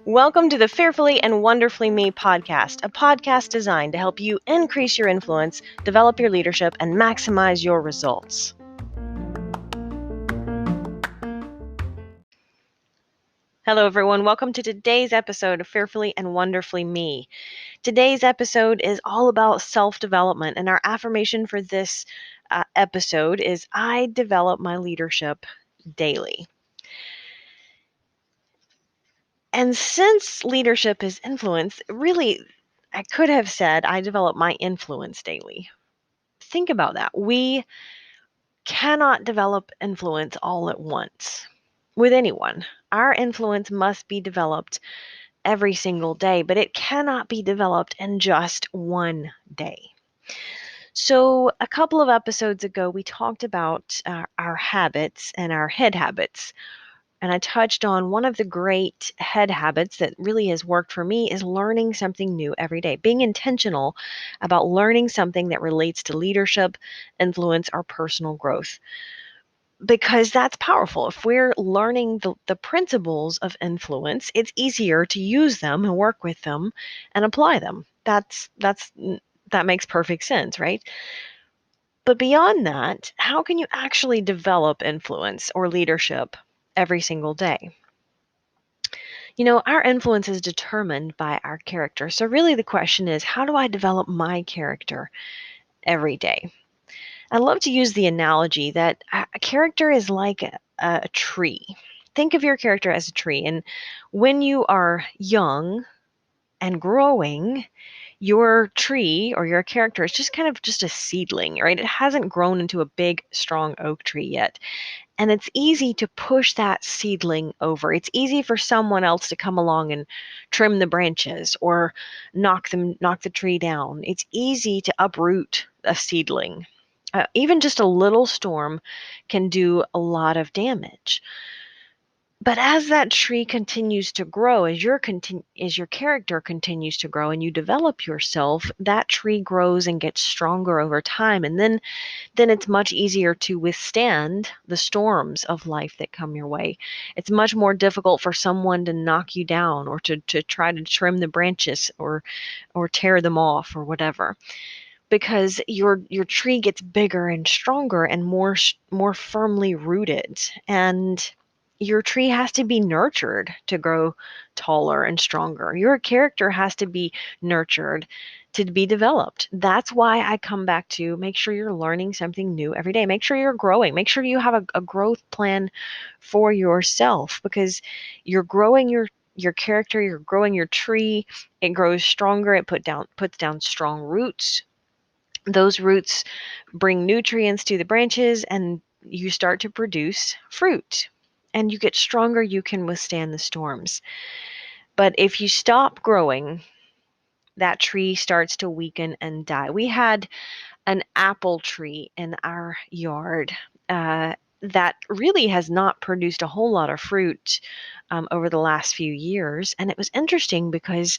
Welcome to the Fearfully and Wonderfully Me podcast, a podcast designed to help you increase your influence, develop your leadership, and maximize your results. Hello, everyone. Welcome to today's episode of Fearfully and Wonderfully Me. Today's episode is all about self-development, and our affirmation for this episode is I develop my leadership daily. And since leadership is influence, really, I could have said I develop my influence daily. Think about that. We cannot develop influence all at once with anyone. Our influence must be developed every single day, but it cannot be developed in just one day. So, a couple of episodes ago, we talked about our habits and our head habits. And I touched on one of the great head habits that really has worked for me is learning something new every day, being intentional about learning something that relates to leadership, influence, or personal growth. Because that's powerful. If we're learning the principles of influence, it's easier to use them and work with them and apply them. That makes perfect sense, right? But beyond that, how can you actually develop influence or leadership every single day? Our influence is determined by our character. So, really, the question is how do I develop my character every day? I love to use the analogy that a character is like a tree. Think of your character as a tree. And when you are young and growing, your tree or your character is just kind of just a seedling, right? It hasn't grown into a big, strong oak tree yet. And it's easy to push that seedling over. It's easy for someone else to come along and trim the branches or knock the tree down. It's easy to uproot a seedling. Even just a little storm can do a lot of damage. But as that tree continues to grow, as your character continues to grow and you develop yourself, that tree grows and gets stronger over time. And then it's much easier to withstand the storms of life that come your way. It's much more difficult for someone to knock you down or to try to trim the branches or tear them off or whatever, because your tree gets bigger and stronger and more firmly rooted, and your tree has to be nurtured to grow taller and stronger. Your character has to be nurtured to be developed. That's why I come back to make sure you're learning something new every day. Make sure you're growing. Make sure you have a growth plan for yourself, because you're growing your character, you're growing your tree. It grows stronger. It puts down strong roots. Those roots bring nutrients to the branches and you start to produce fruit. And you get stronger, you can withstand the storms. But if you stop growing, that tree starts to weaken and die. We had an apple tree in our yard that really has not produced a whole lot of fruit over the last few years. And it was interesting because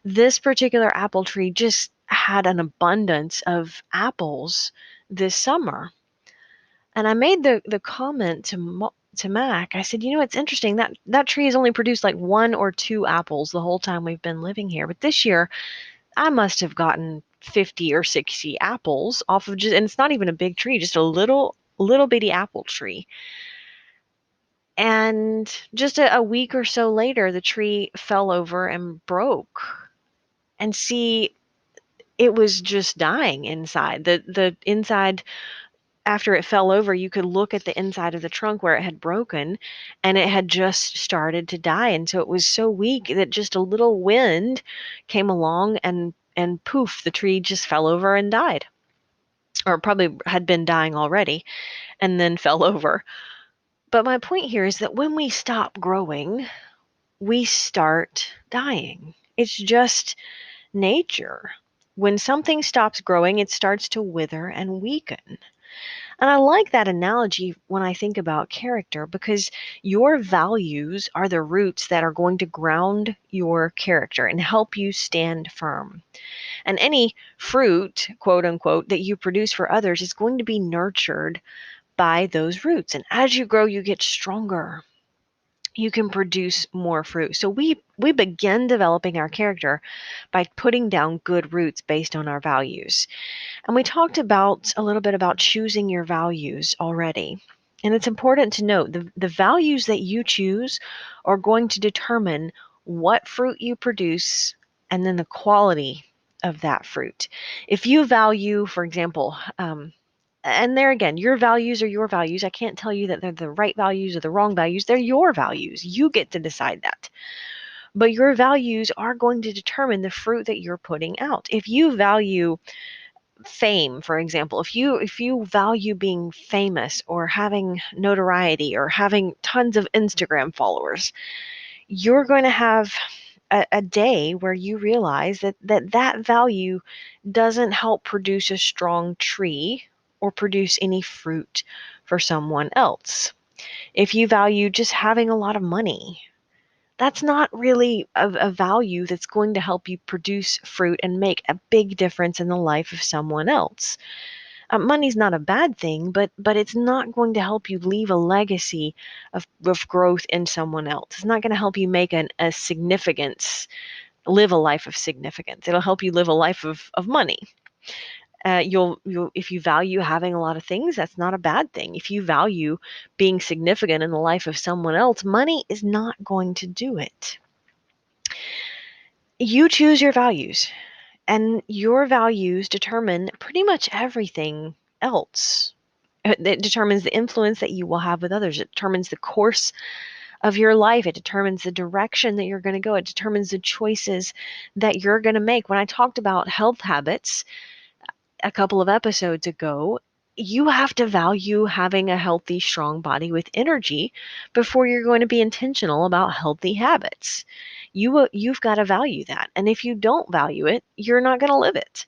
this particular apple tree just had an abundance of apples this summer. And I made the comment to Mac. I said, it's interesting that tree has only produced like 1 or 2 apples the whole time we've been living here. But this year, I must have gotten 50 or 60 apples off of and it's not even a big tree, just a little bitty apple tree. And just a week or so later, the tree fell over and broke. And see, it was just dying inside. The inside, after it fell over, you could look at the inside of the trunk where it had broken, and it had just started to die. And so it was so weak that just a little wind came along and poof, the tree just fell over and died. Or probably had been dying already and then fell over. But my point here is that when we stop growing, we start dying. It's just nature. When something stops growing, it starts to wither and weaken. And I like that analogy when I think about character, because your values are the roots that are going to ground your character and help you stand firm. And any fruit, quote unquote, that you produce for others is going to be nurtured by those roots. And as you grow, you get stronger. You can produce more fruit. So we begin developing our character by putting down good roots based on our values. And we talked about a little bit about choosing your values already. And it's important to note the values that you choose are going to determine what fruit you produce and then the quality of that fruit. If you value, for example, and there again, your values are your values. I can't tell you that they're the right values or the wrong values. They're your values. You get to decide that. But your values are going to determine the fruit that you're putting out. If you value fame, for example, if you value being famous or having notoriety or having tons of Instagram followers, you're going to have a day where you realize that value doesn't help produce a strong tree or produce any fruit for someone else. If you value just having a lot of money, that's not really a value that's going to help you produce fruit and make a big difference in the life of someone else. Money's not a bad thing, but it's not going to help you leave a legacy of growth in someone else. It's not going to help you make a significance, live a life of significance. It'll help you live a life of money. You'll if you value having a lot of things, that's not a bad thing. If you value being significant in the life of someone else, money is not going to do it. You choose your values, and your values determine pretty much everything else. It determines the influence that you will have with others. It determines the course of your life. It determines the direction that you're going to go. It determines the choices that you're going to make. When I talked about health habits a couple of episodes ago, you have to value having a healthy, strong body with energy before you're going to be intentional about healthy habits. You've got to value that. And if you don't value it, you're not going to live it.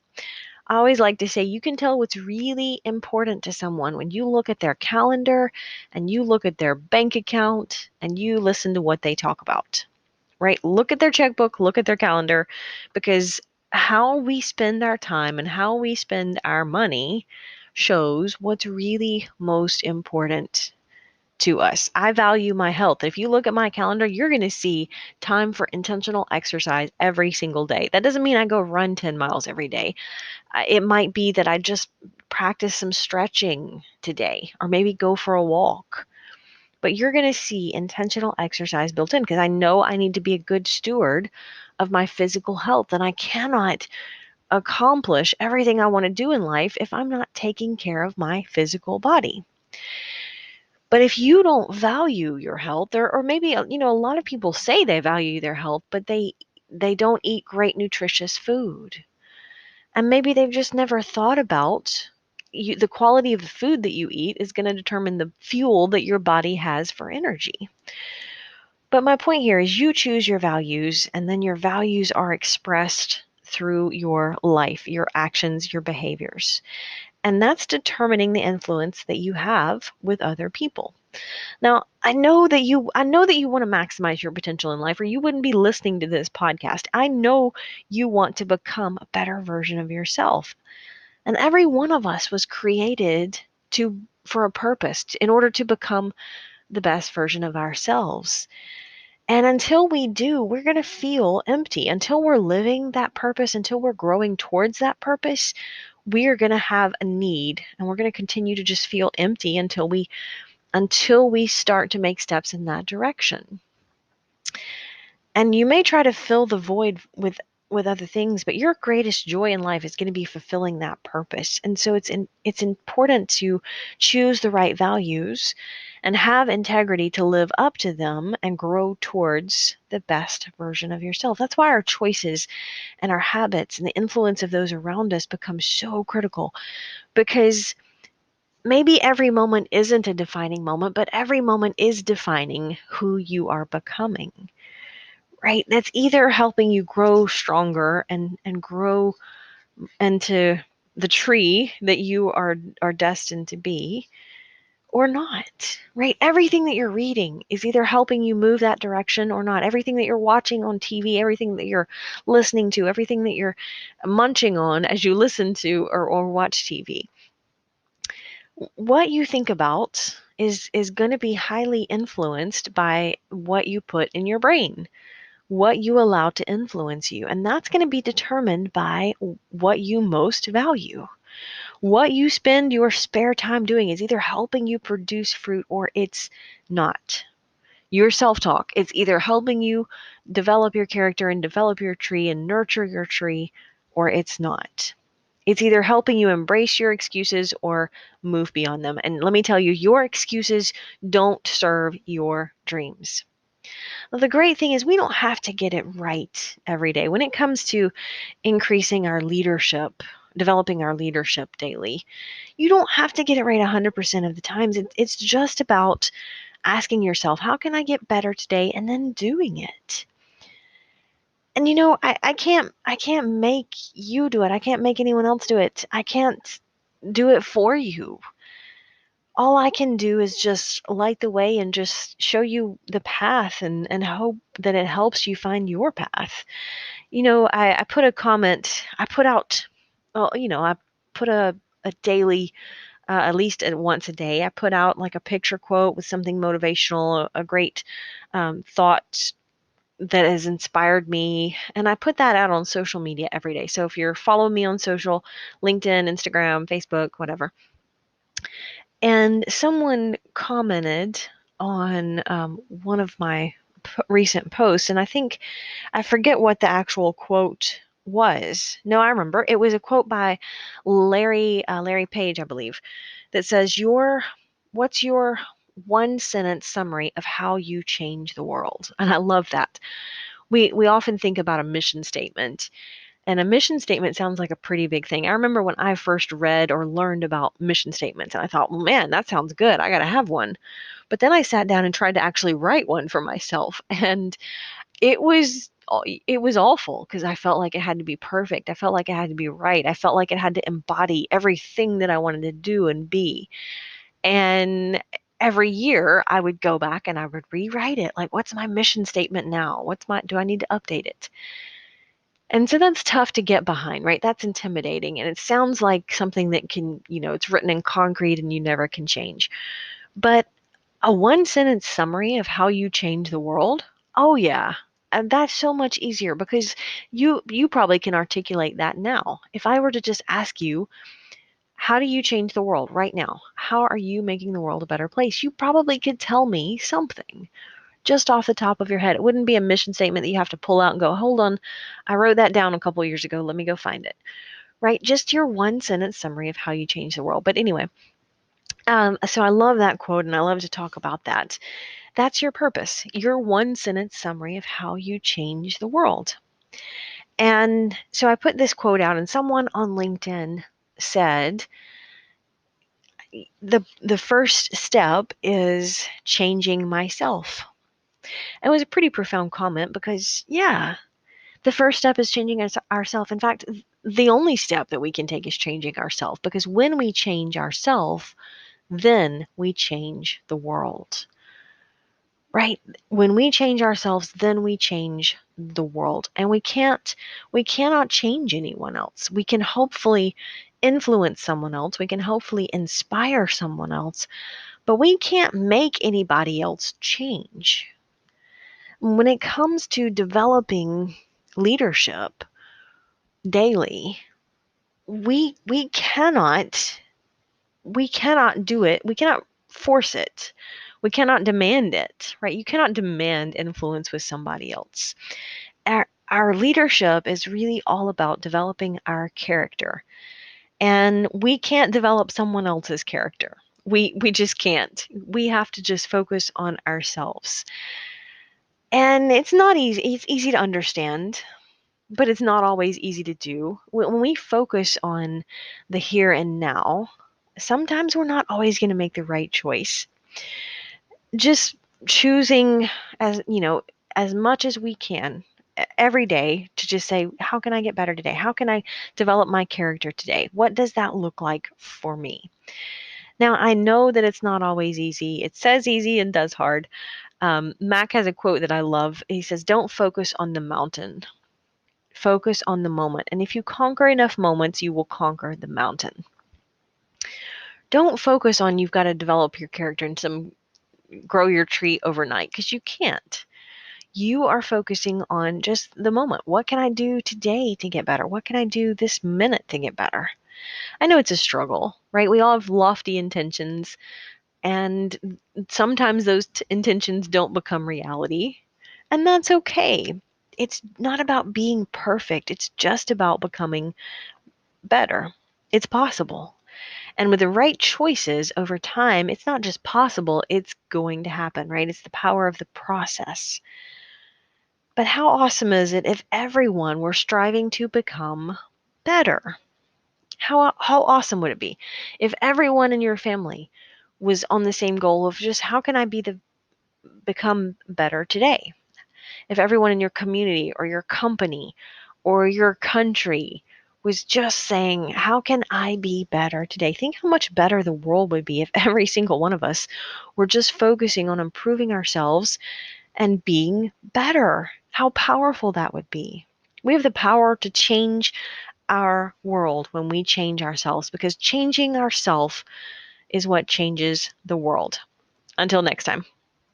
I always like to say you can tell what's really important to someone when you look at their calendar and you look at their bank account and you listen to what they talk about, right? Look at their checkbook, look at their calendar, because how we spend our time and how we spend our money shows what's really most important to us. I value my health. If you look at my calendar, you're going to see time for intentional exercise every single day. That doesn't mean I go run 10 miles every day. It might be that I just practice some stretching today or maybe go for a walk. But you're going to see intentional exercise built in because I know I need to be a good steward of my physical health, and I cannot accomplish everything I want to do in life if I'm not taking care of my physical body. But if you don't value your health, or maybe a lot of people say they value their health, but they don't eat great nutritious food. And maybe they've just never thought about the quality of the food that you eat is going to determine the fuel that your body has for energy. But my point here is you choose your values, and then your values are expressed through your life, your actions, your behaviors. And that's determining the influence that you have with other people. Now, I know that you want to maximize your potential in life, or you wouldn't be listening to this podcast. I know you want to become a better version of yourself. And every one of us was created for a purpose, in order to become the best version of ourselves. And until we do, we're going to feel empty. Until we're living that purpose, until we're growing towards that purpose, we are going to have a need, and we're going to continue to just feel empty until we start to make steps in that direction. And you may try to fill the void with other things, but your greatest joy in life is going to be fulfilling that purpose. And so it's important to choose the right values and have integrity to live up to them and grow towards the best version of yourself. That's why our choices and our habits and the influence of those around us become so critical, because maybe every moment isn't a defining moment, but every moment is defining who you are becoming, right? That's either helping you grow stronger and grow into the tree that you are destined to be, or not, right? Everything that you're reading is either helping you move that direction or not. Everything that you're watching on TV, everything that you're listening to, everything that you're munching on as you listen to or watch TV, What you think about is going to be highly influenced by what you put in your brain, what you allow to influence you, and that's going to be determined by what you most value. What you spend your spare time doing is either helping you produce fruit or it's not. Your self-talk, it's either helping you develop your character and develop your tree and nurture your tree, or it's not. It's either helping you embrace your excuses or move beyond them. And let me tell you, your excuses don't serve your dreams. Well, the great thing is we don't have to get it right every day. When it comes to increasing our leadership, developing our leadership daily, you don't have to get it right 100% of the times. It's just about asking yourself, how can I get better today? And then doing it. And I can't make you do it. I can't make anyone else do it. I can't do it for you. All I can do is just light the way and just show you the path and hope that it helps you find your path. I put a comment, I put out, well, I put a daily, at least once a day, I put out like a picture quote with something motivational, a great thought that has inspired me. And I put that out on social media every day. So if you're following me on social, LinkedIn, Instagram, Facebook, whatever, and someone commented on one of my recent posts, and I forget what the actual quote was. No, I remember. It was a quote by Larry Page, I believe, that says, what's your one sentence summary of how you change the world?" And I love that. We often think about a mission statement, and a mission statement sounds like a pretty big thing. I remember when I first read or learned about mission statements, and I thought, well, man, that sounds good. I got to have one. But then I sat down and tried to actually write one for myself, and it was awful because I felt like it had to be perfect. I felt like it had to be right. I felt like it had to embody everything that I wanted to do and be. And every year I would go back and I would rewrite it. Like, what's my mission statement now? Do I need to update it? And so that's tough to get behind, right? That's intimidating. And it sounds like something that it's written in concrete and you never can change. But a one sentence summary of how you change the world, oh yeah. And that's so much easier because you probably can articulate that now. If I were to just ask you, how do you change the world right now? How are you making the world a better place? You probably could tell me something just off the top of your head. It wouldn't be a mission statement that you have to pull out and go, hold on, I wrote that down a couple of years ago. Let me go find it. Right? Just your one sentence summary of how you change the world. But anyway, so I love that quote and I love to talk about that. That's your purpose, your one sentence summary of how you change the world. And so I put this quote out, and someone on LinkedIn said, the first step is changing myself. It was a pretty profound comment because, yeah, the first step is changing ourselves. In fact, the only step that we can take is changing ourselves, because when we change ourselves, then we change the world. Right? When we change ourselves, then we change the world. And we cannot change anyone else. We can hopefully influence someone else. We can hopefully inspire someone else, but we can't make anybody else change. When it comes to developing leadership daily, we cannot do it. We cannot force it. We cannot demand it, right? You cannot demand influence with somebody else. Our leadership is really all about developing our character. And we can't develop someone else's character. We just can't. We have to just focus on ourselves. And it's not easy. It's easy to understand, but it's not always easy to do. When we focus on the here and now, sometimes we're not always going to make the right choice. Just choosing, as much as we can every day, to just say, how can I get better today? How can I develop my character today? What does that look like for me? Now, I know that it's not always easy. It says easy and does hard. Mac has a quote that I love. He says, don't focus on the mountain. Focus on the moment. And if you conquer enough moments, you will conquer the mountain. Don't focus on you've got to develop your character and grow your tree overnight, because you can't. You are focusing on just the moment. What can I do today to get better? What can I do this minute to get better? I know it's a struggle, right? We all have lofty intentions, and sometimes those intentions don't become reality, and that's okay. It's not about being perfect, it's just about becoming better. It's possible. And with the right choices over time, it's not just possible, it's going to happen, right? It's the power of the process. But how awesome is it if everyone were striving to become better? How awesome would it be if everyone in your family was on the same goal of just how can I become better today? If everyone in your community or your company or your country was just saying, how can I be better today? Think how much better the world would be if every single one of us were just focusing on improving ourselves and being better. How powerful that would be. We have the power to change our world when we change ourselves, because changing ourselves is what changes the world. Until next time.